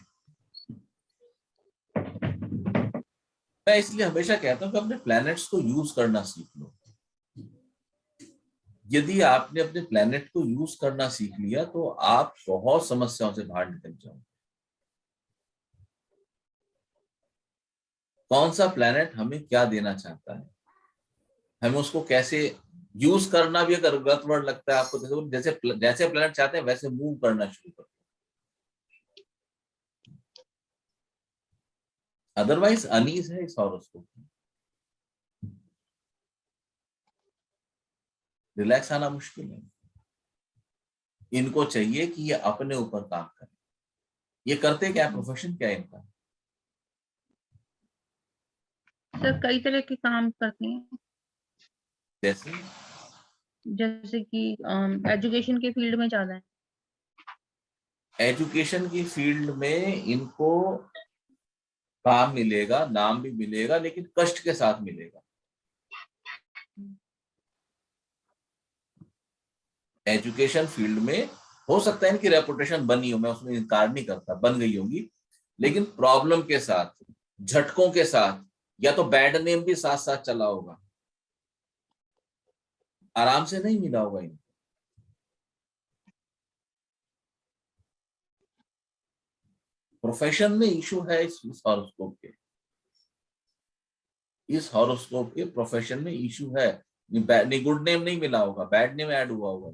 मैं इसलिए हमेशा कहता हूँ कि अपने प्लैनेट्स को यूज करना सीख लो। यदि आपने अपने प्लैनेट को यूज करना सीख लिया तो आप बहुत समस्याओं से बाहर निकल जाओगे। कौन सा प्लैनेट हमें क्या देना चाहता है, हमें उसको कैसे यूज करना भी अगर गलत वर्ड लगता है आपको, जैसे जैसे प्लैनेट चाहते हैं वैसे मूव करना शुरू करो। अदरवाइज अनीज है इस हॉरोस्कोप में, रिलैक्स आना मुश्किल है। इनको चाहिए कि ये अपने ऊपर काम करें। ये करते क्या, प्रोफेशन क्या है इनका? सर कई तरह के काम करते हैं, जैसे जैसे कि एजुकेशन के फील्ड में ज्यादा है। एजुकेशन की फील्ड में इनको काम मिलेगा, नाम भी मिलेगा, लेकिन कष्ट के साथ मिलेगा। एजुकेशन फील्ड में हो सकता है इनकी रेपुटेशन बनी हो, मैं उसमें इनकार नहीं करता, बन गई होगी, लेकिन प्रॉब्लम के साथ, झटकों के साथ, या तो बैड नेम भी साथ साथ चला होगा, आराम से नहीं मिला होगा इनको। प्रोफेशन में इशू है इस हॉरोस्कोप के, इस हॉरोस्कोप के प्रोफेशन में इशू है। नहीं गुड नेम नहीं मिला होगा, बैड नेम ऐड हुआ होगा।